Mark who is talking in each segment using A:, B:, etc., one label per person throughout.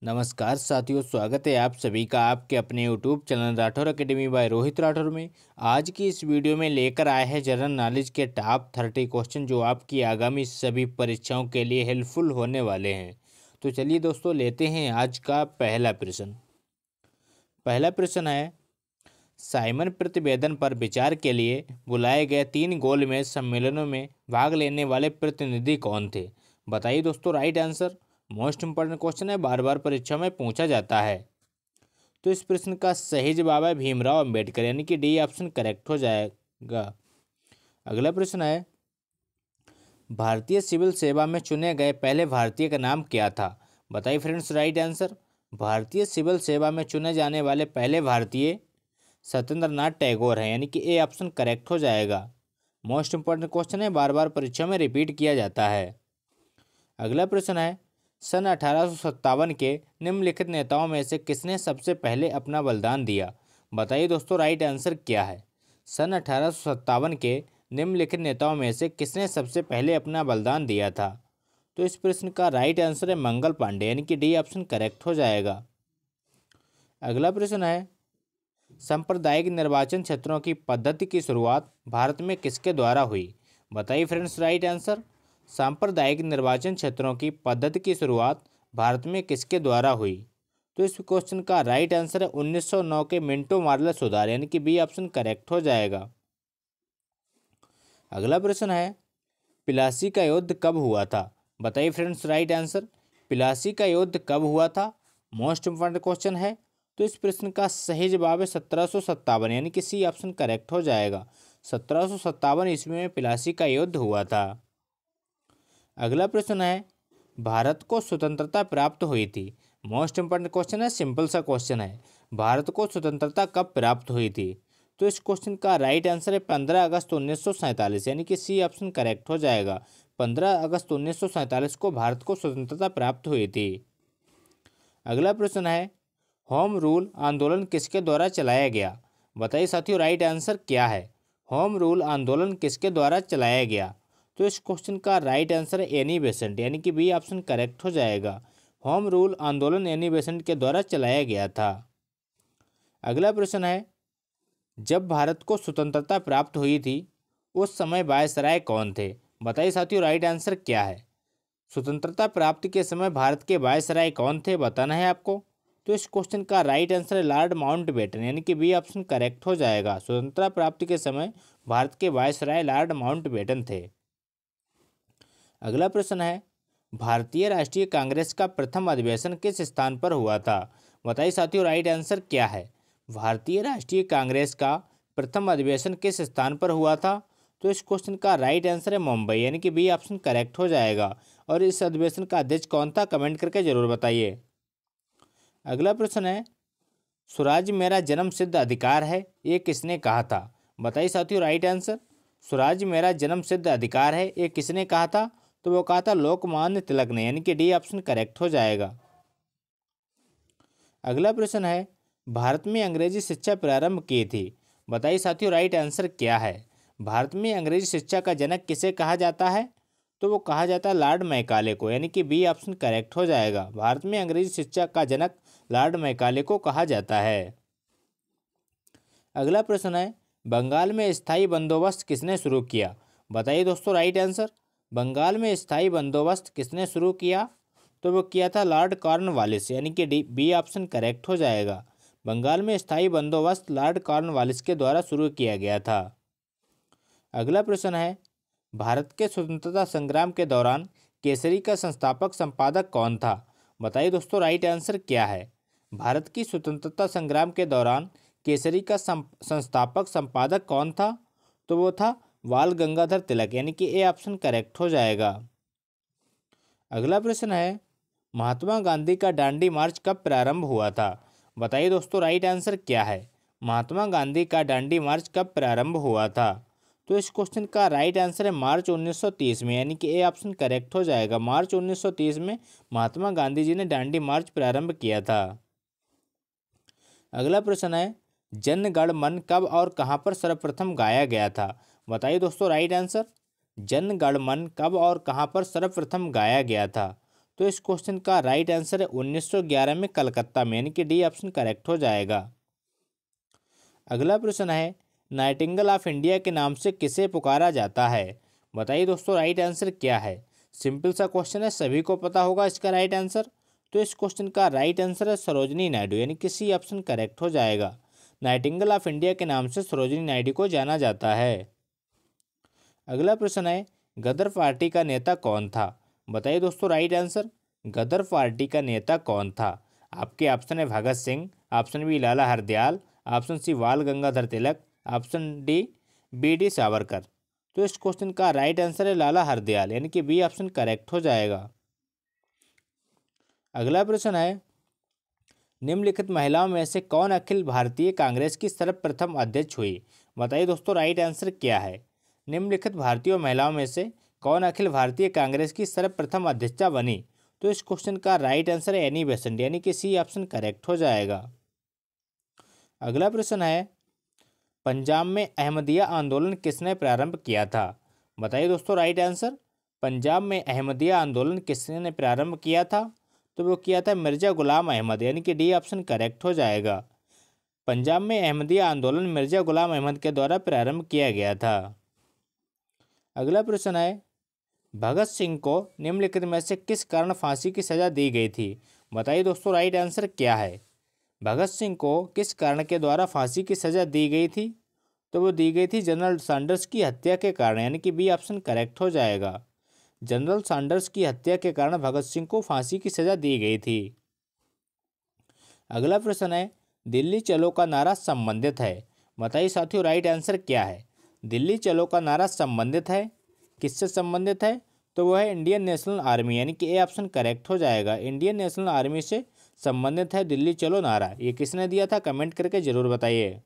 A: नमस्कार साथियों, स्वागत है आप सभी का आपके अपने YouTube channel Rathore academy by Rohit Rathore में। आज की इस वीडियो में लेकर आए हैं जनरल नॉलेज के टॉप 30 क्वेश्चन जो आपकी आगामी सभी परीक्षाओं के लिए हेल्पफुल होने वाले हैं। तो चलिए दोस्तों, लेते हैं आज का पहला प्रश्न। पहला प्रश्न है, साइमन प्रतिवेदन पर विचार के लिए बुलाए गए 3 गोलमेज सम्मेलनों में भाग लेने वाले प्रतिनिधि कौन थे? बताइए दोस्तों right answer. Most important question है, बार बार परीक्षा में पूछा जाता है। तो इस प्रश्न का सही जवाब है भीमराव अंबेडकर, यानी कि डी ऑप्शन करेक्ट हो जाएगा। अगला प्रश्न है, भारतीय सिविल सेवा में चुने गए पहले भारतीय का नाम क्या था? बताइए फ्रेंड्स राइट आंसर। भारतीय सिविल सेवा में चुने जाने वाले पहले भारतीय सत्येंद्र नाथ टैगोर हैं, यानी कि ए ऑप्शन करेक्ट हो जाएगा। मोस्ट इंपॉर्टेंट क्वेश्चन है, बार बार परीक्षा में रिपीट किया जाता है। अगला प्रश्न है, सन 1857 के निम्नलिखित नेताओं में से किसने सबसे पहले अपना बलिदान दिया? बताइए दोस्तों राइट आंसर क्या है। सन 1857 के निम्नलिखित नेताओं में से किसने सबसे पहले अपना बलिदान दिया था? तो इस प्रश्न का राइट आंसर है मंगल पांडे, यानी कि डी ऑप्शन करेक्ट हो जाएगा। अगला प्रश्न है, सांप्रदायिक निर्वाचन क्षेत्रों की पद्धति की शुरुआत भारत में किसके द्वारा हुई? बताइए फ्रेंड्स राइट आंसर। सांप्रदायिक निर्वाचन क्षेत्रों की पद्धति की शुरुआत भारत में किसके द्वारा हुई? तो इस क्वेश्चन का राइट आंसर है 1909 के मिंटो मार्ले सुधार, यानी कि बी ऑप्शन करेक्ट हो जाएगा। अगला प्रश्न है, प्लासी का युद्ध कब हुआ था? बताइए फ्रेंड्स राइट आंसर। प्लासी का युद्ध कब हुआ था? मोस्ट इंपॉर्टेंट क्वेश्चन है। तो इस प्रश्न का सही जवाब है 1757, यानी कि सी ऑप्शन करेक्ट हो जाएगा। 1757 ईस्वी में प्लासी का युद्ध हुआ था। अगला प्रश्न है, भारत को स्वतंत्रता प्राप्त हुई थी। मोस्ट इंपॉर्टेंट क्वेश्चन है, सिंपल सा क्वेश्चन है। भारत को स्वतंत्रता कब प्राप्त हुई थी? तो इस क्वेश्चन का राइट आंसर है 15 अगस्त 1947, यानी कि सी ऑप्शन करेक्ट हो जाएगा। 15 अगस्त 1947 को भारत को स्वतंत्रता प्राप्त हुई थी। अगला प्रश्न है, होम रूल आंदोलन किसके द्वारा चलाया गया? बताइए साथियों राइट आंसर क्या है। होम रूल आंदोलन किसके द्वारा चलाया गया? तो इस क्वेश्चन का राइट आंसर है एनी बेसेंट, यानी कि बी ऑप्शन करेक्ट हो जाएगा। होम रूल आंदोलन एनी बेसेंट के द्वारा चलाया गया था। अगला प्रश्न है, जब भारत को स्वतंत्रता प्राप्त हुई थी उस समय वायसराय कौन थे? बताइए साथियों राइट आंसर क्या है। स्वतंत्रता प्राप्ति के समय भारत के वायसराय कौन थे, बताना है आपको। तो इस क्वेश्चन का राइट आंसर है लॉर्ड माउंटबेटन, यानी कि बी ऑप्शन करेक्ट हो जाएगा। स्वतंत्रता प्राप्ति के समय भारत के वायसराय लॉर्ड माउंटबेटन थे। अगला प्रश्न है, भारतीय राष्ट्रीय कांग्रेस का प्रथम अधिवेशन किस स्थान पर हुआ था? बताइए साथियों राइट आंसर क्या है। भारतीय राष्ट्रीय कांग्रेस का प्रथम अधिवेशन किस स्थान पर हुआ था? तो इस क्वेश्चन का राइट आंसर है मुंबई, यानी कि बी ऑप्शन करेक्ट हो जाएगा। और इस अधिवेशन का अध्यक्ष कौन था, कमेंट करके जरूर बताइए। अगला प्रश्न है, स्वराज मेरा जन्म सिद्ध अधिकार है, ये किसने कहा था? बताइए साथियों राइट आंसर। स्वराज मेरा जन्म सिद्ध अधिकार है, ये किसने कहा था? तो वो कहा था लोकमान्य तिलक ने, यानी कि डी ऑप्शन करेक्ट हो जाएगा। अगला प्रश्न है, भारत में अंग्रेजी शिक्षा प्रारंभ की थी। बताइए साथियों राइट आंसर क्या है। भारत में अंग्रेजी शिक्षा का जनक किसे कहा जाता है? तो वो कहा जाता है लॉर्ड मैकाले को, यानी कि बी ऑप्शन करेक्ट हो जाएगा। भारत में अंग्रेजी शिक्षा का जनक लॉर्ड मैकाले को कहा जाता है। अगला प्रश्न है, बंगाल में स्थायी बंदोबस्त किसने शुरू किया? बताइए दोस्तों राइट आंसर। बंगाल में स्थायी बंदोबस्त किसने शुरू किया? तो वो किया था लॉर्ड कॉर्नवालिस, यानी कि डी बी ऑप्शन करेक्ट हो जाएगा। बंगाल में स्थायी बंदोबस्त लॉर्ड कॉर्नवालिस के द्वारा शुरू किया गया था। अगला प्रश्न है, भारत के स्वतंत्रता संग्राम के दौरान केसरी का संस्थापक संपादक कौन था? बताइए दोस्तों राइट आंसर क्या है। भारत की स्वतंत्रता संग्राम के दौरान केसरी का संस्थापक संपादक कौन था? तो वो था बाल गंगाधर तिलक, यानी कि ए ऑप्शन करेक्ट हो जाएगा। अगला प्रश्न है, महात्मा गांधी का दांडी मार्च कब प्रारंभ हुआ था? बताइए दोस्तों राइट आंसर क्या है। महात्मा गांधी का दांडी मार्च कब प्रारंभ हुआ था? तो इस क्वेश्चन का राइट आंसर है मार्च 1930 में, यानी कि ए ऑप्शन करेक्ट हो जाएगा। मार्च 1930 में महात्मा गांधी जी ने दांडी मार्च प्रारंभ किया था। अगला प्रश्न है, जन गण मन कब और कहां पर सर्वप्रथम गाया गया था? बताइए दोस्तों राइट आंसर। जन गण मन कब और कहां पर सर्वप्रथम गाया गया था? तो इस क्वेश्चन का राइट आंसर है 1911 में कलकत्ता में, यानी कि डी ऑप्शन करेक्ट हो जाएगा। अगला प्रश्न है नाइटिंगेल ऑफ इंडिया के नाम से किसे पुकारा जाता है? बताइए दोस्तों राइट आंसर क्या है। सिंपल सा क्वेश्चन है, सभी को पता होगा इसका राइट आंसर। तो इस क्वेश्चन का राइट आंसर है सरोजनी नायडू, यानी कि सी ऑप्शन करेक्ट हो जाएगा। नाइटिंगेल ऑफ इंडिया के नाम से सरोजनी नायडू को जाना जाता है। अगला प्रश्न है गदर पार्टी का नेता कौन था? बताइए दोस्तों राइट आंसर। गदर पार्टी का नेता कौन था? आपके ऑप्शन है भगत सिंह, ऑप्शन बी लाला हरदयाल, ऑप्शन सी बाल Gangadhar Tilak, option D BD. Savarkar. तो इस क्वेश्चन का राइट आंसर है लाला हरदयाल, यानी कि बी ऑप्शन करेक्ट हो जाएगा। अगला प्रश्न है निम्नलिखित महिलाओं में से कौन अखिल भारतीय कांग्रेस की सर्वप्रथम अध्यक्ष हुई? बताइए दोस्तों राइट आंसर क्या है। निम्नलिखित भारतीय महिलाओं में से कौन अखिल भारतीय कांग्रेस की सर्वप्रथम अध्यक्षा बनी? तो इस क्वेश्चन का राइट आंसर है एनी बेसेंट, यानी कि सी ऑप्शन करेक्ट हो जाएगा। अगला प्रश्न है पंजाब में अहमदिया आंदोलन किसने प्रारंभ किया था? बताइए दोस्तों राइट आंसर। पंजाब में अहमदिया आंदोलन किसने प्रारंभ किया था? तो वो किया था मिर्जा गुलाम अहमद, यानी कि डी ऑप्शन करेक्ट हो जाएगा। पंजाब में अहमदिया आंदोलन मिर्जा गुलाम अहमद के द्वारा प्रारंभ किया गया था। अगला प्रश्न है भगत सिंह को निम्नलिखित में से किस कारण फांसी की सजा दी गई थी? बताइए दोस्तों राइट आंसर क्या है। भगत सिंह को किस कारण के द्वारा फांसी की सजा दी गई थी? तो वो दी गई थी जनरल सैंडर्स की हत्या के कारण, यानी कि बी ऑप्शन करेक्ट हो जाएगा। जनरल सैंडर्स की हत्या के कारण भगत सिंह को फांसी की सजा दी गई थी। अगला प्रश्न है दिल्ली चलो का नारा संबंधित है? बताइए साथियों राइट आंसर क्या है। दिल्ली चलो का नारा संबंधित है, किससे संबंधित है? तो वो है इंडियन नेशनल आर्मी, यानी कि ए ऑप्शन करेक्ट हो जाएगा। इंडियन नेशनल आर्मी से संबंधित है दिल्ली चलो नारा। ये किसने दिया था कमेंट करके जरूर बताइए।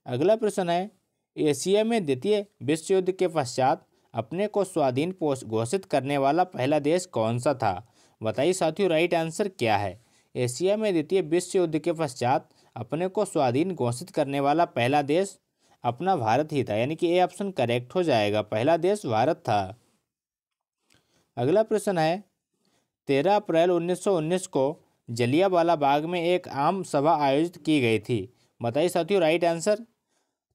A: अगला प्रश्न है एशिया में द्वितीय विश्व युद्ध के पश्चात अपने को स्वाधीन घोषित करने वाला पहला देश कौन सा था? बताइए साथियों राइट आंसर क्या है। एशिया में द्वितीय विश्व युद्ध के पश्चात अपने को स्वाधीन घोषित करने वाला पहला देश अपना भारत ही था, यानी कि ए ऑप्शन करेक्ट हो जाएगा। पहला देश भारत था। अगला प्रश्न है 13 अप्रैल 1919 को जलियांवाला बाग में एक आम सभा आयोजित की गई थी। बताइए साथियों राइट आंसर।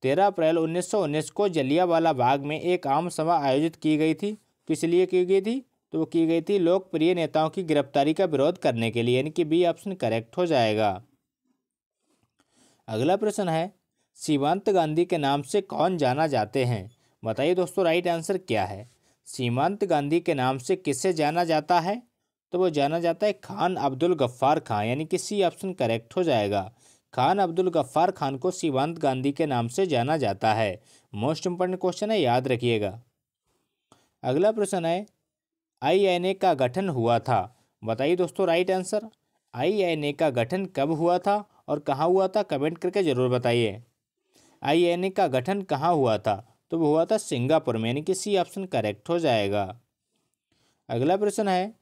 A: 13 अप्रैल 1919 को जलियांवाला बाग में एक आम सभा आयोजित की गई थी। किस लिए की गई थी? तो वो की गई थी लोकप्रिय नेताओं की गिरफ्तारी का विरोध करने के लिए, यानी कि बी ऑप्शन करेक्ट हो जाएगा। अगला प्रश्न है सीमांत गांधी के नाम से कौन जाना जाते हैं? बताइए दोस्तों राइट आंसर क्या है। सीमांत गांधी के नाम से किससे जाना जाता है? तो वो जाना जाता है खान अब्दुल गफ्फार खान, यानी कि सी ऑप्शन करेक्ट हो जाएगा। खान अब्दुल गफ्फार खान को सीमांत गांधी के नाम से जाना जाता है। मोस्ट इंपॉर्टेंट क्वेश्चन है, याद रखिएगा। अगला प्रश्न है आईएनए का गठन हुआ था? बताइए दोस्तों राइट आंसर। आईएनए का गठन कब हुआ था और कहाँ हुआ था कमेंट करके जरूर बताइए। आईएनए का गठन कहाँ हुआ था? तो वो हुआ था सिंगापुर में, यानी कि सी ऑप्शन करेक्ट हो जाएगा। अगला प्रश्न है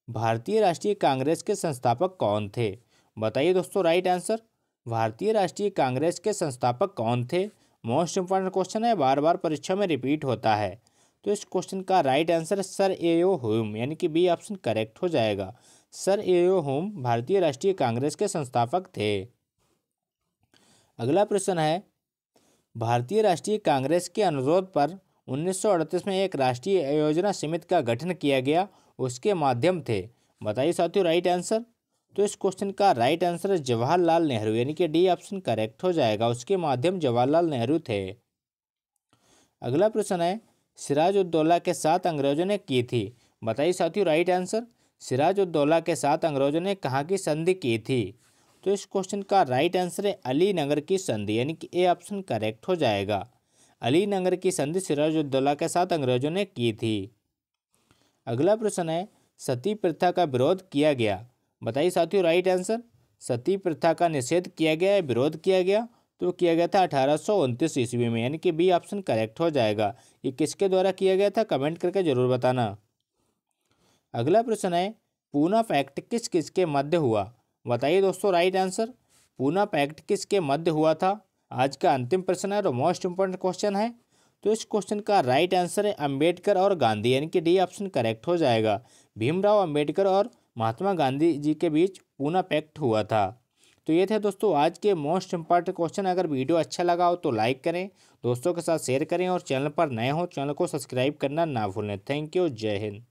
A: भारतीय राष्ट्रीय कांग्रेस के संस्थापक कौन थे? बताइए दोस्तों राइट आंसर। भारतीय राष्ट्रीय कांग्रेस के संस्थापक कौन थे? मोस्ट इंपॉर्टेंट क्वेश्चन है, बार बार परीक्षा में रिपीट होता है। तो इस क्वेश्चन का राइट आंसर है सर ए.ओ. ह्यूम, यानी कि बी ऑप्शन करेक्ट हो जाएगा। Sir A.O.. ह्यूम भारतीय राष्ट्रीय कांग्रेस के संस्थापक थे। अगला प्रश्न है भारतीय राष्ट्रीय कांग्रेस के अनुरोध पर 1938 में एक राष्ट्रीय योजना समिति का गठन किया गया, उसके माध्यम थे। बताइए साथियों राइट आंसर। तो इस क्वेश्चन का राइट आंसर है जवाहरलाल नेहरू, यानी कि डी ऑप्शन करेक्ट हो जाएगा। उसके माध्यम जवाहरलाल नेहरू थे। अगला प्रश्न है सिराजुद्दौला के साथ अंग्रेजों ने की थी। बताइए साथियों राइट आंसर। सिराजुद्दौला के साथ अंग्रेजों ने कहाँ की संधि की थी? तो इस क्वेश्चन का राइट आंसर है अलीनगर की संधि, यानी कि ए ऑप्शन करेक्ट हो जाएगा। अलीनगर की संधि सिराजुद्दौला के साथ अंग्रेजों ने की थी। अगला प्रश्न है सती प्रथा का विरोध किया गया। बताइए साथियों राइट आंसर। सती प्रथा का निषेध किया गया है, विरोध किया गया, तो किया गया था 1829 ईस्वी में, यानी कि बी ऑप्शन करेक्ट हो जाएगा। ये किसके द्वारा किया गया था कमेंट करके जरूर बताना। अगला प्रश्न है पूना पैक्ट किस किस के मध्य हुआ? बताइए दोस्तों राइट आंसर। पूना पैक्ट किसके मध्य हुआ था? आज का अंतिम प्रश्न है और मोस्ट इंपॉर्टेंट क्वेश्चन है। तो इस क्वेश्चन का राइट आंसर है अंबेडकर और गांधी, यानी कि डी ऑप्शन करेक्ट हो जाएगा। भीमराव अंबेडकर और महात्मा गांधी जी के बीच पूना पैक्ट हुआ था। तो ये थे दोस्तों आज के मोस्ट इंपॉर्टेंट क्वेश्चन। अगर वीडियो अच्छा लगा हो तो लाइक करें, दोस्तों के साथ शेयर करें और चैनल पर नए हो चैनल को सब्सक्राइब करना ना भूलें। थैंक यू, जय हिंद।